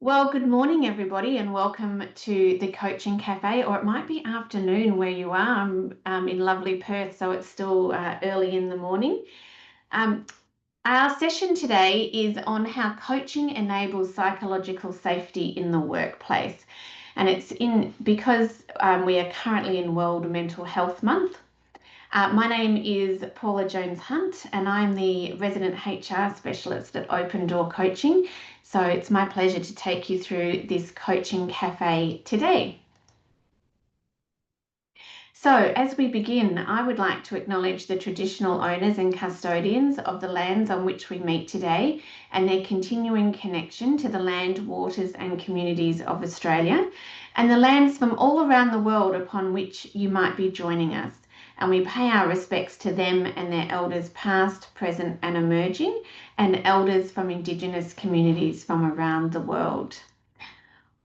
Well, good morning, everybody, and welcome to the Coaching Cafe, or it might be afternoon where you are. I'm in lovely Perth, so it's still early in the morning. Um, our session today is on how coaching enables psychological safety in the workplace. And it's because we are currently in World Mental Health Month. My name is Paula Jones-Hunt, and I'm the resident HR specialist at Open Door Coaching. So it's my pleasure to take you through this coaching cafe today. So as we begin, I would like to acknowledge the traditional owners and custodians of the lands on which we meet today and their continuing connection to the land, waters and communities of Australia and the lands from all around the world upon which you might be joining us. And we pay our respects to them and their elders past, present and emerging, and elders from Indigenous communities from around the world.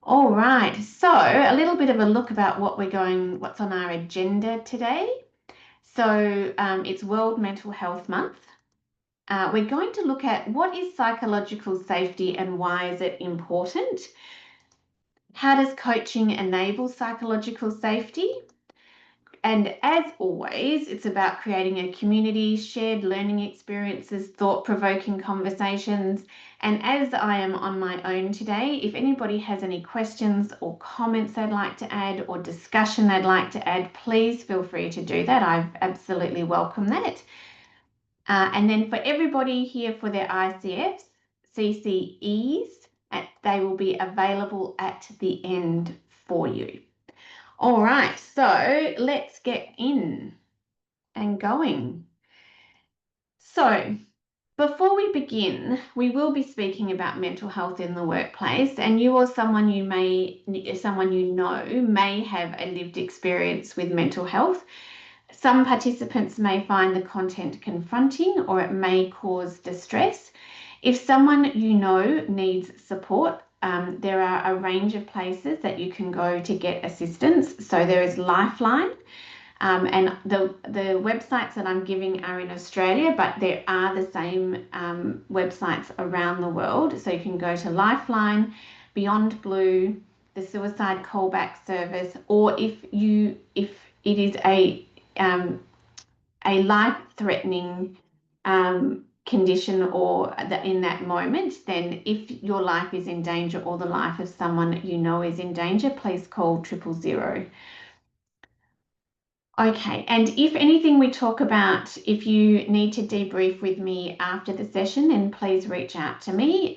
All right, so a little bit of a look about what's on our agenda today. So it's World Mental Health Month. We're going to look at what is psychological safety and why is it important? How does coaching enable psychological safety? And as always, it's about creating a community, shared learning experiences, thought-provoking conversations. And as I am on my own today, if anybody has any questions or comments they'd like to add or discussion they'd like to add, please feel free to do that. I absolutely welcome that. And then for everybody here for their ICFs, CCEs, they will be available at the end for you. All right, so let's get in and going. So before we begin, we will be speaking about mental health in the workplace, and you or someone you know may have a lived experience with mental health. Some participants may find the content confronting or it may cause distress. If someone you know needs support, there are a range of places that you can go to get assistance. So there is Lifeline, and the websites that I'm giving are in Australia, but there are the same websites around the world. So you can go to Lifeline, Beyond Blue, the Suicide Callback Service, or if it is a life-threatening condition or in that moment, then if your life is in danger or the life of someone you know is in danger, please call 000. Okay, and if anything we talk about, if you need to debrief with me after the session, then please reach out to me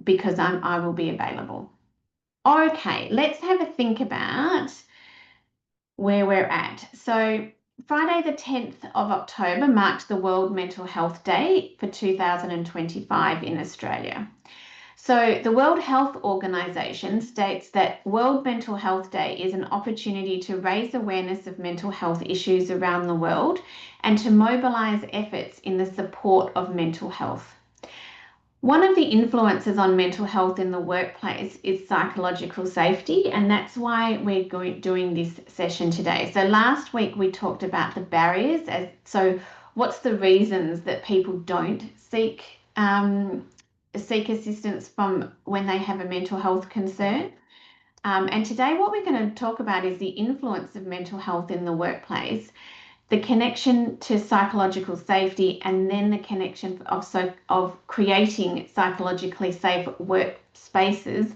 because I will be available. Okay, let's have a think about where we're at. So Friday the 10th of October marked the World Mental Health Day for 2025 in Australia. So the World Health Organization states that World Mental Health Day is an opportunity to raise awareness of mental health issues around the world and to mobilize efforts in the support of mental health. One of the influences on mental health in the workplace is psychological safety, and that's why we're doing this session today. So last week we talked about the barriers. So what's the reasons that people don't seek assistance from when they have a mental health concern? And today what we're going to talk about is the influence of mental health in the workplace, the connection to psychological safety, and then the connection of creating psychologically safe workspaces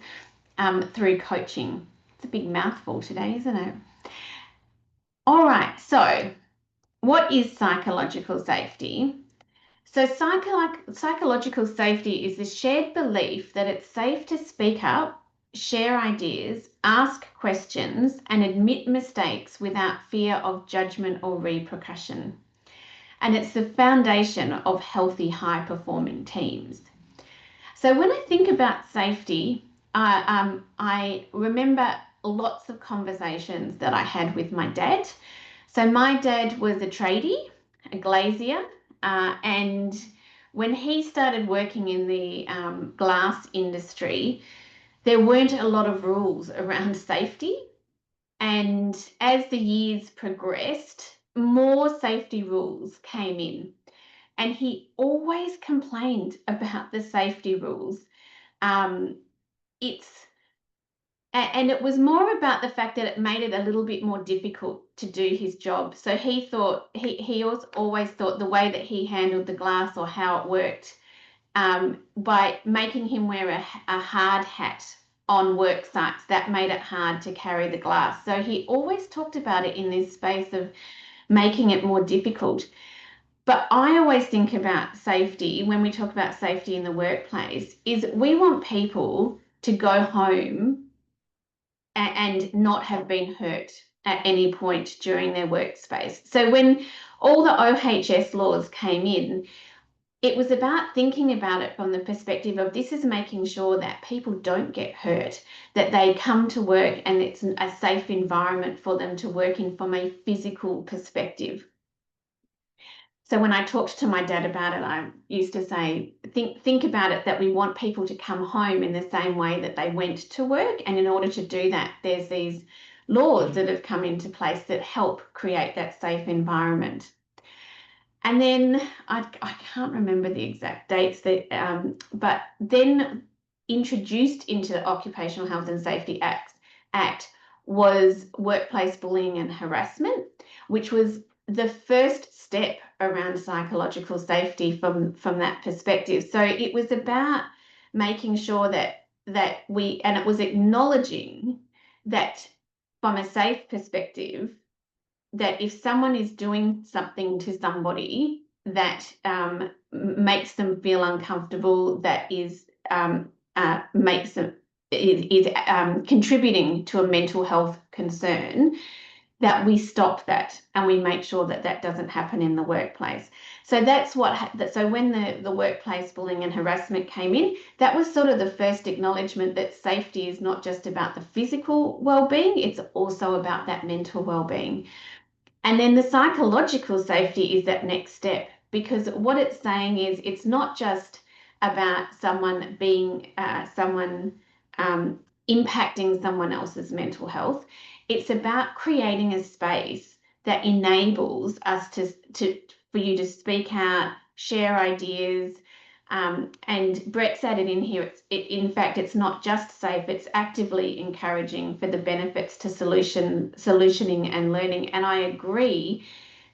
through coaching. It's a big mouthful today, isn't it? All right, so what is psychological safety? So psychological safety is the shared belief that it's safe to speak up, share ideas, ask questions, and admit mistakes without fear of judgment or repercussion. And it's the foundation of healthy, high-performing teams. So when I think about safety, I remember lots of conversations that I had with my dad. So my dad was a tradie, a glazier, and when he started working in the glass industry, there weren't a lot of rules around safety. And as the years progressed, more safety rules came in. And he always complained about the safety rules, It's and it was more about the fact that it made it a little bit more difficult to do his job. So he thought he always thought the way that he handled the glass or how it worked, by making him wear a hard hat on work sites, that made it hard to carry the glass. So he always talked about it in this space of making it more difficult. But I always think about safety when we talk about safety in the workplace, is we want people to go home and not have been hurt at any point during their workspace. So when all the OHS laws came in, it was about thinking about it from the perspective of this is making sure that people don't get hurt, that they come to work and it's a safe environment for them to work in from a physical perspective. So when I talked to my dad about it, I used to say, think about it, that we want people to come home in the same way that they went to work. And in order to do that, there's these laws that have come into place that help create that safe environment. And then I can't remember the exact dates, but then introduced into the Occupational Health and Safety Act was workplace bullying and harassment, which was the first step around psychological safety from that perspective. So it was about making sure that it was acknowledging that from a safe perspective, that if someone is doing something to somebody that makes them feel uncomfortable, that makes them is contributing to a mental health concern, that we stop that and we make sure that that doesn't happen in the workplace. So that's so when the workplace bullying and harassment came in, that was sort of the first acknowledgement that safety is not just about the physical well-being, it's also about that mental well-being. And then the psychological safety is that next step, because what it's saying is it's not just about someone being impacting someone else's mental health. It's about creating a space that enables us for you to speak out, share ideas. And Brett said it in here. In fact, it's not just safe, it's actively encouraging for the benefits to solutioning and learning. And I agree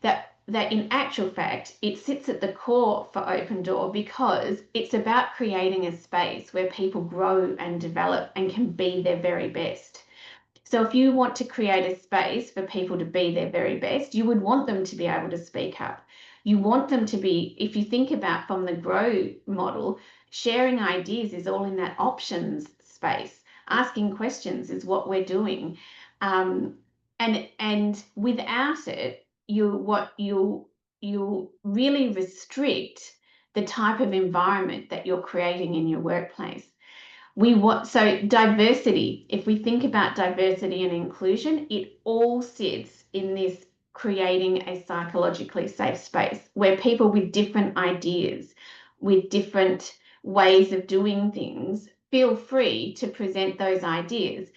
that in actual fact, it sits at the core for Open Door, because it's about creating a space where people grow and develop and can be their very best. So if you want to create a space for people to be their very best, you would want them to be able to speak up. You want them to be, if you think about from the grow model, sharing ideas is all in that options space. Asking questions is what we're doing. And without it, you really restrict the type of environment that you're creating in your workplace. So diversity, if we think about diversity and inclusion, it all sits in this creating a psychologically safe space where people with different ideas, with different ways of doing things, feel free to present those ideas.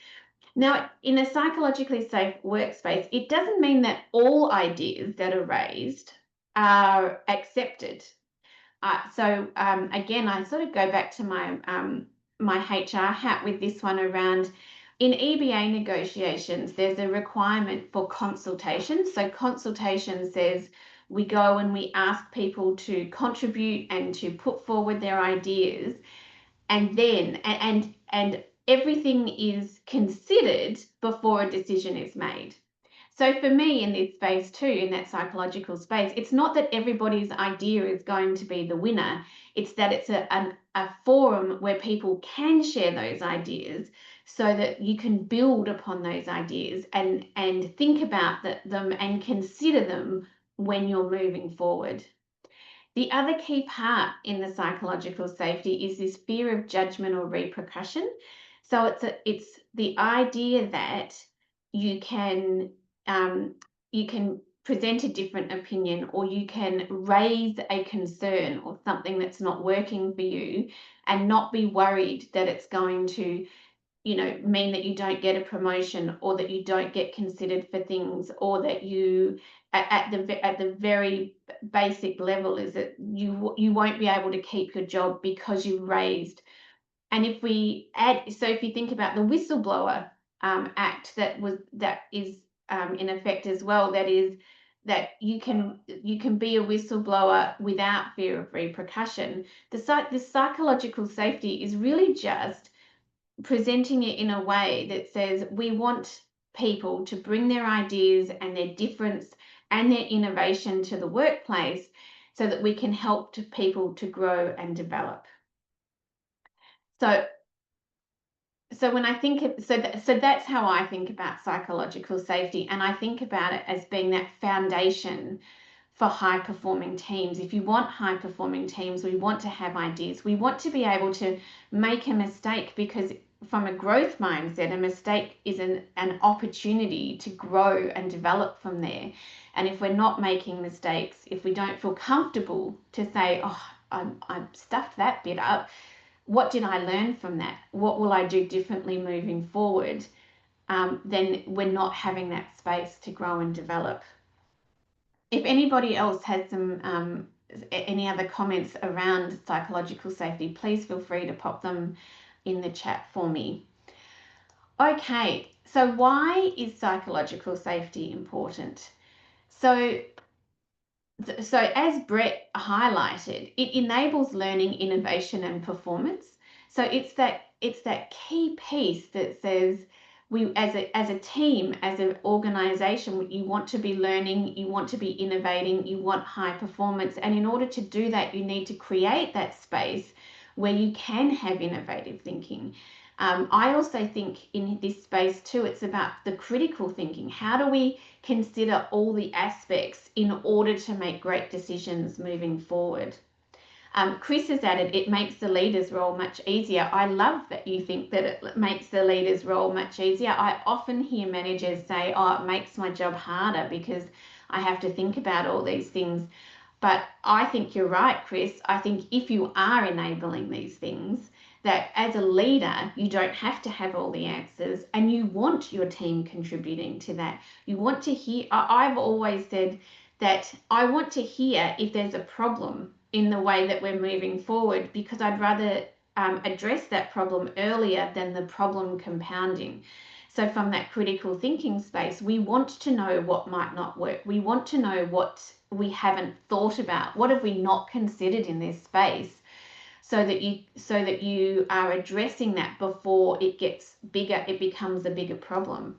Now, in a psychologically safe workspace, it doesn't mean that all ideas that are raised are accepted. Again, I sort of go back to my HR hat with this one around, in EBA negotiations, there's a requirement for consultation. So consultation says we go and we ask people to contribute and to put forward their ideas, and then and everything is considered before a decision is made. So for me, in this space too, in that psychological space, it's not that everybody's idea is going to be the winner. It's that it's a forum where people can share those ideas so that you can build upon those ideas and think about them and consider them when you're moving forward. The other key part in the psychological safety is this fear of judgment or repercussion. So it's the idea that you can present a different opinion, or you can raise a concern or something that's not working for you and not be worried that it's going to mean that you don't get a promotion, or that you don't get considered for things, or that you at the very basic level is that you won't be able to keep your job because you raised And if we add, so if you think about the whistleblower act that is in effect as well, that is that you can be a whistleblower without fear of repercussion. This psychological safety is really just presenting it in a way that says we want people to bring their ideas and their difference and their innovation to the workplace so that we can help people to grow and develop. So when I think of, so that's how I think about psychological safety, and I think about it as being that foundation for high performing teams. If you want high performing teams, we want to have ideas. We want to be able to make a mistake, because from a growth mindset, a mistake is an opportunity to grow and develop from there. And if we're not making mistakes, if we don't feel comfortable to say, oh, I stuffed that bit up, what did I learn from that? What will I do differently moving forward? Then we're not having that space to grow and develop. If anybody else has some any other comments around psychological safety, please feel free to pop them in the chat for me. Okay, so why is psychological safety important? So as Brett highlighted, it enables learning, innovation, and performance. So it's that key piece that says we, as a team, as an organization, you want to be learning, you want to be innovating, you want high performance. And in order to do that, you need to create that space where you can have innovative thinking. I also think in this space too, it's about the critical thinking. How do we consider all the aspects in order to make great decisions moving forward? Chris has added, it makes the leader's role much easier. I love that you think that it makes the leader's role much easier. I often hear managers say, oh, it makes my job harder because I have to think about all these things. But I think you're right, Chris. I think if you are enabling these things, that as a leader, you don't have to have all the answers, and you want your team contributing to that. You want to hear, I've always said that I want to hear if there's a problem in the way that we're moving forward, because I'd rather address that problem earlier than the problem compounding. So from that critical thinking space, we want to know what might not work. We want to know what we haven't thought about. What have we not considered in this space? So that you are addressing that before it gets bigger, it becomes a bigger problem.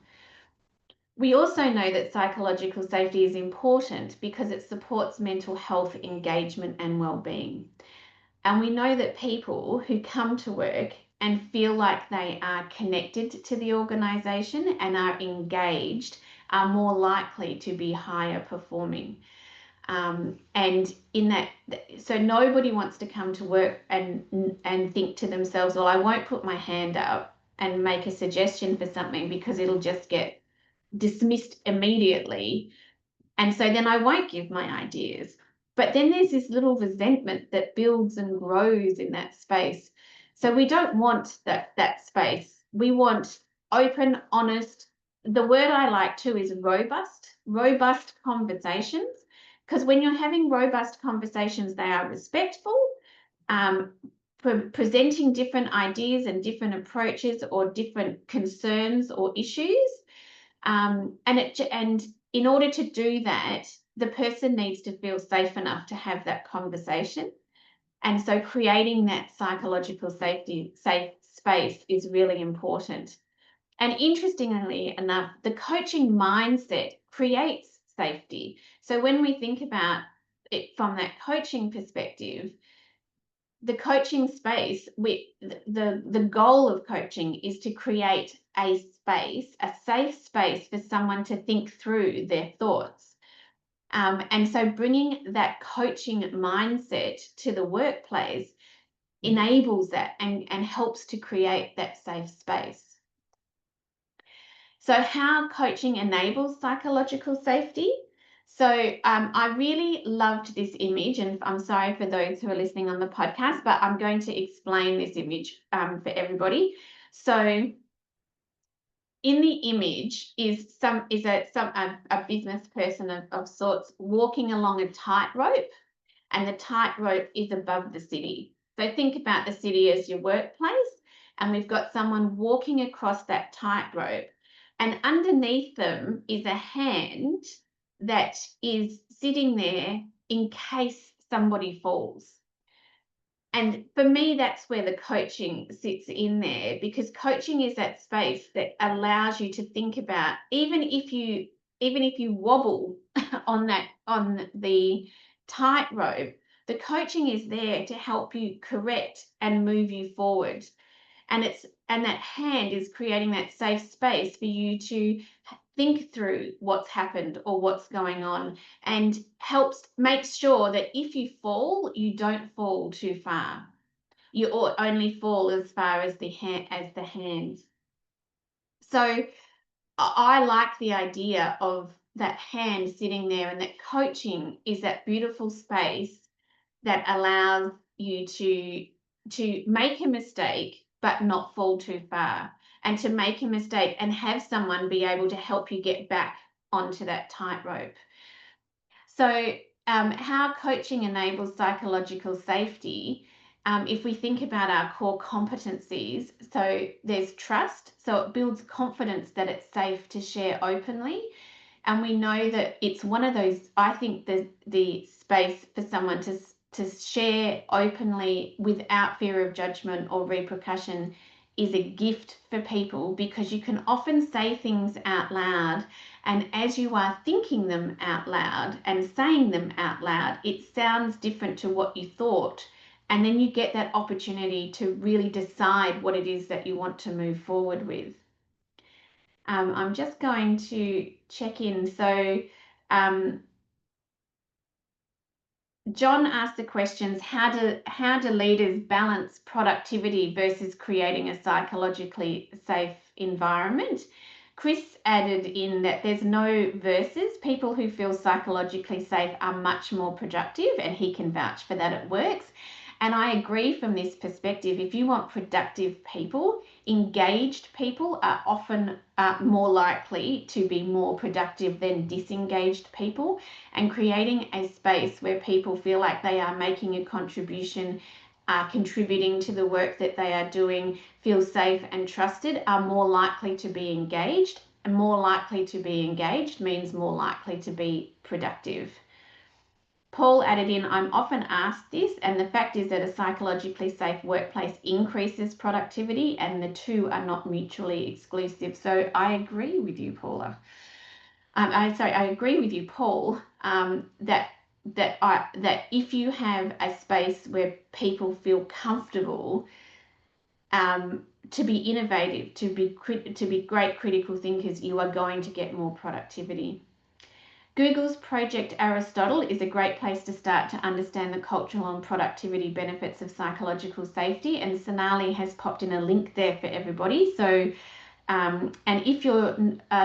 We also know that psychological safety is important because it supports mental health, engagement, and well-being. And we know that people who come to work and feel like they are connected to the organisation and are engaged are more likely to be higher performing. And in that, so nobody wants to come to work and think to themselves, well, I won't put my hand up and make a suggestion for something because it'll just get dismissed immediately. And so then I won't give my ideas. But then there's this little resentment that builds and grows in that space. So we don't want that space. We want open, honest. The word I like too is robust conversations. Because when you're having robust conversations, they are respectful, presenting different ideas and different approaches or different concerns or issues. And in order to do that, the person needs to feel safe enough to have that conversation. And so creating that psychological safe space is really important. And interestingly enough, the coaching mindset creates safety. So when we think about it from that coaching perspective, the coaching space, the goal of coaching is to create a space, a safe space for someone to think through their thoughts. And so bringing that coaching mindset to the workplace enables that and helps to create that safe space. So how coaching enables psychological safety. So I really loved this image, and I'm sorry for those who are listening on the podcast, but I'm going to explain this image for everybody. So in the image is a business person of sorts walking along a tightrope, and the tightrope is above the city. So think about the city as your workplace, and we've got someone walking across that tightrope, and underneath them is a hand that is sitting there in case somebody falls. And for me, that's where the coaching sits in there, because coaching is that space that allows you to think about, even if you wobble on the tightrope, the coaching is there to help you correct and move you forward. And that hand is creating that safe space for you to think through what's happened or what's going on, and helps make sure that if you fall, you don't fall too far. You ought only fall as far as the hand. So I like the idea of that hand sitting there, and that coaching is that beautiful space that allows you to make a mistake but not fall too far, and to make a mistake and have someone be able to help you get back onto that tightrope. So how coaching enables psychological safety, if we think about our core competencies, so there's trust, so it builds confidence that it's safe to share openly. And we know that it's one of those, I think the space for someone to share openly without fear of judgment or repercussion is a gift for people, because you can often say things out loud, and as you are thinking them out loud and saying them out loud, it sounds different to what you thought, and then you get that opportunity to really decide what it is that you want to move forward with. I'm just going to check in. So John asked the questions, how do leaders balance productivity versus creating a psychologically safe environment? Chris added in that there's no versus. People who feel psychologically safe are much more productive, and he can vouch for that, it works. And I agree from this perspective. If you want productive people, engaged people are often more likely to be more productive than disengaged people. And creating a space where people feel like they are making a contribution, contributing to the work that they are doing, feel safe and trusted, are more likely to be engaged. And more likely to be engaged means more likely to be productive. Paul added in, I'm often asked this, and the fact is that a psychologically safe workplace increases productivity, and the two are not mutually exclusive. So I agree with you, Paula. I agree with you, Paul, that if you have a space where people feel comfortable to be innovative, to be great critical thinkers, you are going to get more productivity. Google's Project Aristotle is a great place to start to understand the cultural and productivity benefits of psychological safety, and Sonali has popped in a link there for everybody. So, and if you're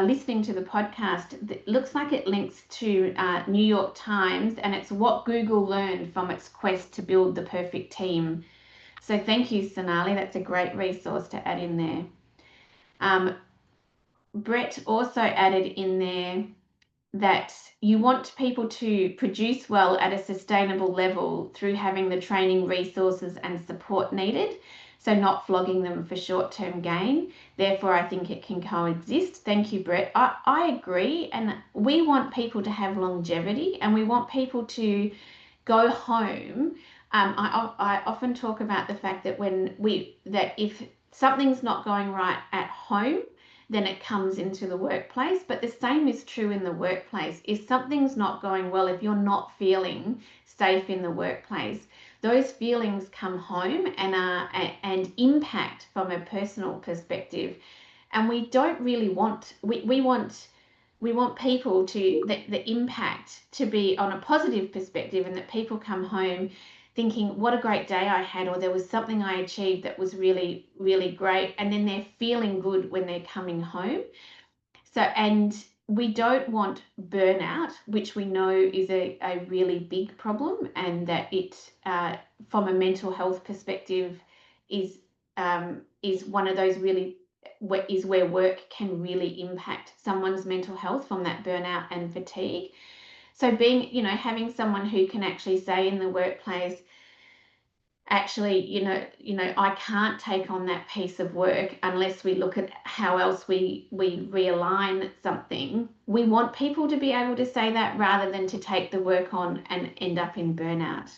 listening to the podcast, it looks like it links to New York Times, and it's what Google learned from its quest to build the perfect team. So thank you, Sonali. That's a great resource to add in there. Brett also added in there that you want people to produce well at a sustainable level through having the training, resources and support needed, so not flogging them for short-term gain. Therefore, I think it can coexist. Thank you, Brett. I agree, and we want people to have longevity, and we want people to go home. I often talk about the fact that that if something's not going right at home, then it comes into the workplace. But the same is true in the workplace. If something's not going well, if you're not feeling safe in the workplace, those feelings come home and impact from a personal perspective. And we don't really want, we want people to, the impact to be on a positive perspective, and that people come home thinking, what a great day I had, or there was something I achieved that was really, really great. And then they're feeling good when they're coming home. So, and we don't want burnout, which we know is a really big problem, and that it, from a mental health perspective, is one of those really, is where work can really impact someone's mental health from that burnout and fatigue. So being, having someone who can actually say in the workplace, actually, I can't take on that piece of work unless we look at how else we realign something. We want people to be able to say that rather than to take the work on and end up in burnout.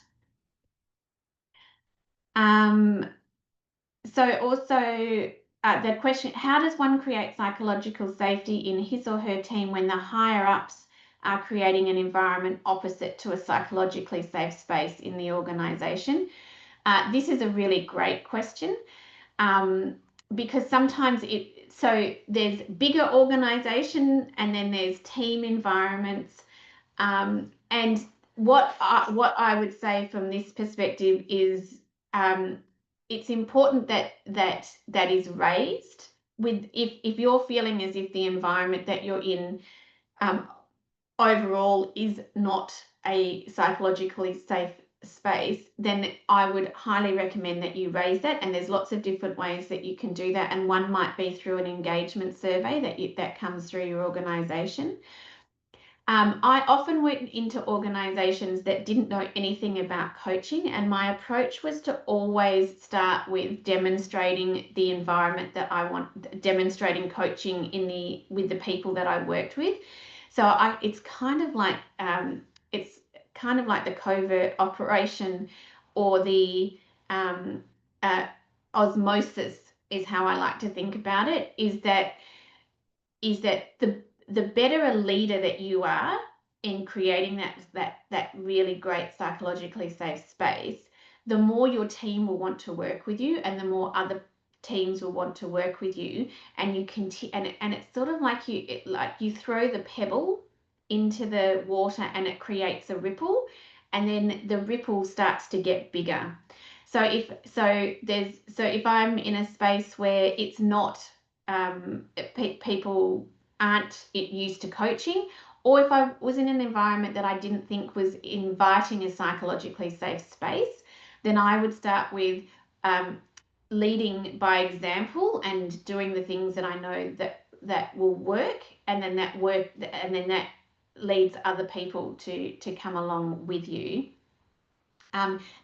So also the question, how does one create psychological safety in his or her team when the higher ups are creating an environment opposite to a psychologically safe space in the organization? This is a really great question, because sometimes there's bigger organization and then there's team environments. And what I would say from this perspective is, it's important that is raised with, if you're feeling as if the environment that you're in overall is not a psychologically safe space, then I would highly recommend that you raise that. And there's lots of different ways that you can do that. And one might be through an engagement survey that comes through your organization. I often went into organizations that didn't know anything about coaching, and my approach was to always start with demonstrating the environment that I want, demonstrating coaching with the people that I worked with. So it's kind of like the covert operation, or the osmosis is how I like to think about it. Is that the better a leader that you are in creating that really great psychologically safe space, the more your team will want to work with you, and the more other teams will want to work with you. And you continue, and it's sort of like you throw the pebble into the water and it creates a ripple, and then the ripple starts to get bigger. So if I'm in a space where it's not, people aren't used to coaching, or if I was in an environment that I didn't think was inviting a psychologically safe space, then I would start with leading by example and doing the things that I know that will work, and then that leads other people to come along with you.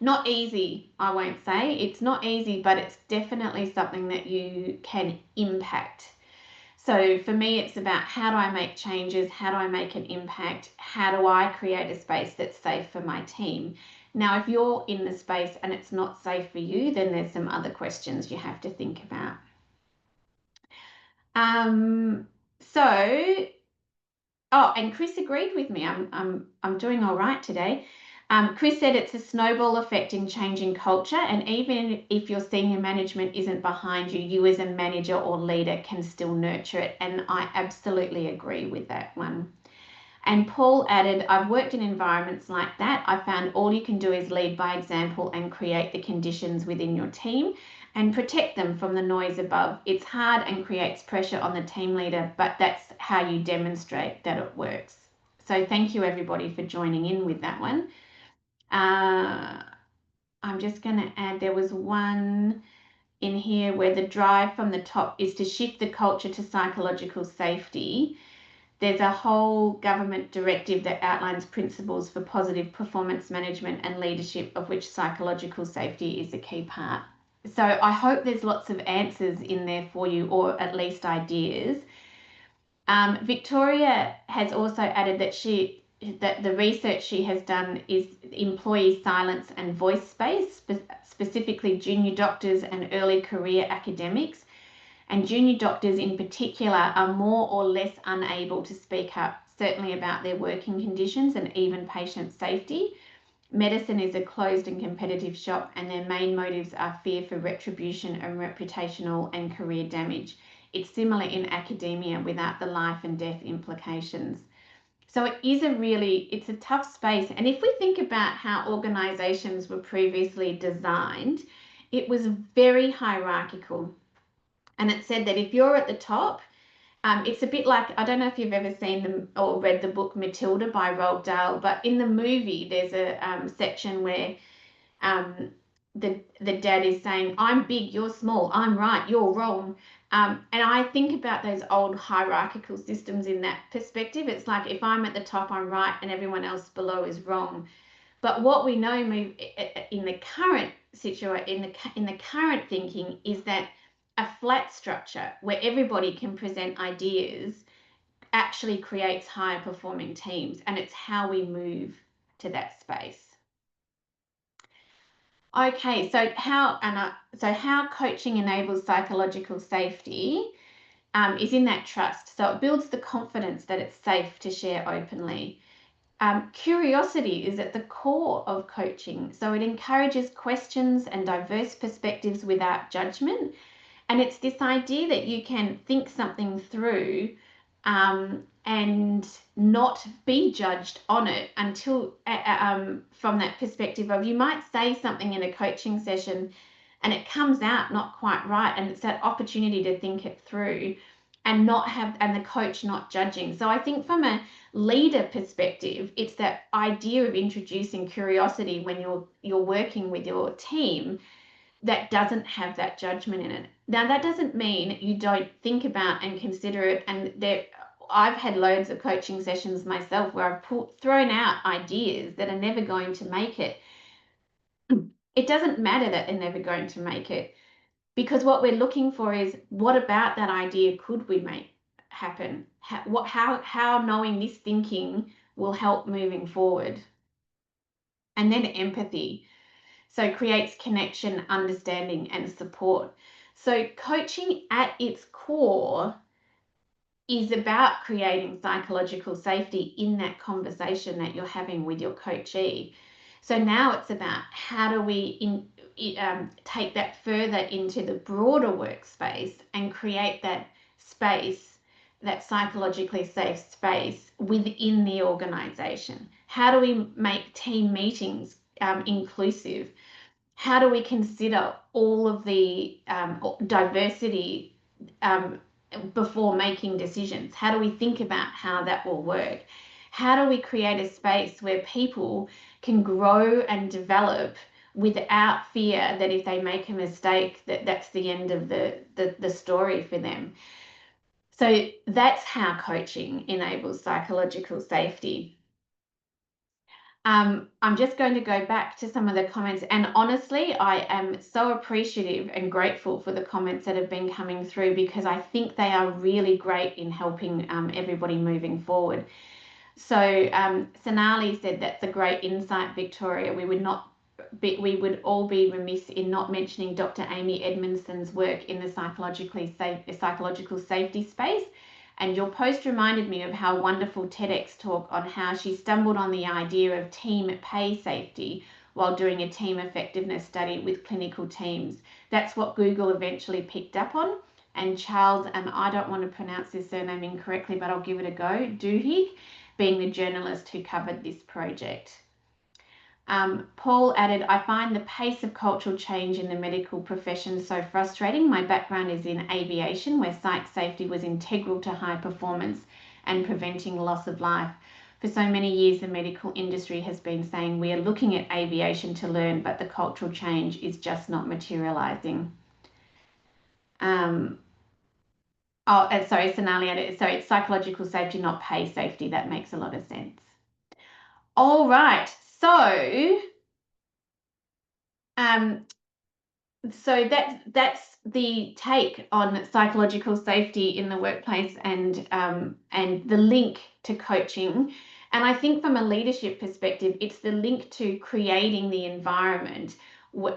Not easy, I won't say. It's not easy, but it's definitely something that you can impact. So for me, it's about, how do I make changes? How do I make an impact? How do I create a space that's safe for my team? Now, if you're in the space and it's not safe for you, then there's some other questions you have to think about. And Chris agreed with me. I'm doing all right today. Chris said it's a snowball effect in changing culture, and even if your senior management isn't behind you, you as a manager or leader can still nurture it. And I absolutely agree with that one. And Paul added, I've worked in environments like that. I found all you can do is lead by example and create the conditions within your team and protect them from the noise above. It's hard and creates pressure on the team leader, but that's how you demonstrate that it works. So thank you everybody for joining in with that one. I'm just going to add, there was one in here where the drive from the top is to shift the culture to psychological safety. There's a whole government directive that outlines principles for positive performance management and leadership, of which psychological safety is a key part. So I hope there's lots of answers in there for you, or at least ideas. Victoria has also added that the research she has done is employee silence and voice space, specifically junior doctors and early career academics. And junior doctors in particular are more or less unable to speak up, certainly about their working conditions and even patient safety. Medicine is a closed and competitive shop, and their main motives are fear for retribution and reputational and career damage. It's similar in academia without the life and death implications. So it's a tough space. And if we think about how organizations were previously designed, it was very hierarchical. And it said that if you're at the top, it's a bit like, I don't know if you've ever seen them or read the book Matilda by Roald Dahl, but in the movie there's a section where the dad is saying, I'm big, you're small, I'm right, you're wrong. And I think about those old hierarchical systems in that perspective. It's like, if I'm at the top, I'm right, and everyone else below is wrong. But what we know in the current in the current thinking is that a flat structure where everybody can present ideas actually creates higher performing teams, and it's how we move to that space. Okay, so how coaching enables psychological safety is in that trust. So it builds the confidence that it's safe to share openly. Curiosity is at the core of coaching. So it encourages questions and diverse perspectives without judgment. And it's this idea that you can think something through and not be judged on it until from that perspective of, you might say something in a coaching session and it comes out not quite right, and it's that opportunity to think it through and the coach not judging. So I think from a leader perspective, it's that idea of introducing curiosity when you're working with your team that doesn't have that judgment in it. Now, that doesn't mean you don't think about and consider it. And I've had loads of coaching sessions myself where I've thrown out ideas that are never going to make it. It doesn't matter that they're never going to make it, because what we're looking for is, what about that idea could we make happen? How knowing this thinking will help moving forward. And then empathy. So creates connection, understanding, and support. So coaching at its core is about creating psychological safety in that conversation that you're having with your coachee. So now it's about, how do we take that further into the broader workspace and create that space, that psychologically safe space within the organization? How do we make team meetings inclusive? How do we consider all of the diversity before making decisions? How do we think about how that will work? How do we create a space where people can grow and develop without fear that if they make a mistake, that's the end of the story for them? So that's how coaching enables psychological safety. I'm just going to go back to some of the comments, and honestly, I am so appreciative and grateful for the comments that have been coming through, because I think they are really great in helping everybody moving forward. So Sonali said, that's a great insight, Victoria. We would all be remiss in not mentioning Dr. Amy Edmondson's work in the psychological safety space. And your post reminded me of how wonderful TEDx talk on how she stumbled on the idea of team pay safety while doing a team effectiveness study with clinical teams. That's what Google eventually picked up on. And Charles, and I don't want to pronounce his surname incorrectly, but I'll give it a go, Duhigg, being the journalist who covered this project. Paul added, I find the pace of cultural change in the medical profession so frustrating. My background is in aviation, where psych safety was integral to high performance and preventing loss of life. For so many years, the medical industry has been saying, we are looking at aviation to learn, but the cultural change is just not materializing. Sorry, Sonali added, so it's psychological safety, not pay safety. That makes a lot of sense. All right, so that's the take on psychological safety in the workplace, and the link to coaching. And I think from a leadership perspective, it's the link to creating the environment.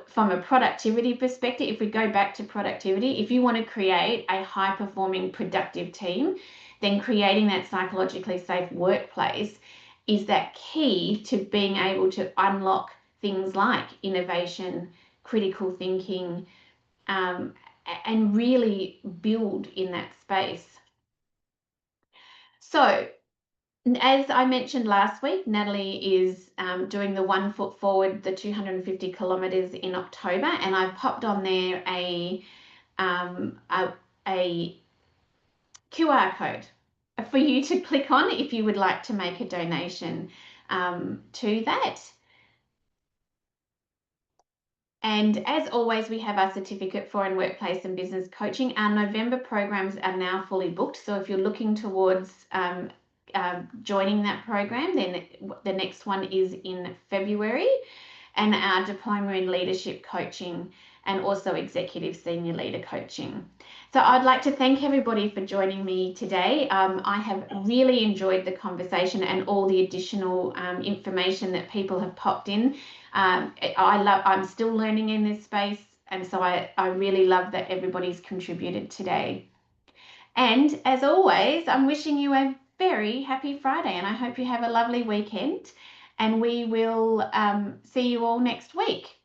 From a productivity perspective, if we go back to productivity, if you want to create a high-performing, productive team, then creating that psychologically safe workplace is that key to being able to unlock things like innovation, critical thinking, and really build in that space. So, as I mentioned last week, Natalie is doing the 1 Foot Forward, the 250 kilometers in October, and I've popped on there a QR code for you to click on if you would like to make a donation to that. And as always, we have our certificate for in workplace and business coaching. Our November programs are now fully booked. So if you're looking towards joining that program, then the next one is in February. and our diploma in leadership coaching, and also executive senior leader coaching. So I'd like to thank everybody for joining me today. I have really enjoyed the conversation and all the additional information that people have popped in. I'm still learning in this space, and so I really love that everybody's contributed today. And as always, I'm wishing you a very happy Friday, and I hope you have a lovely weekend. And we will see you all next week.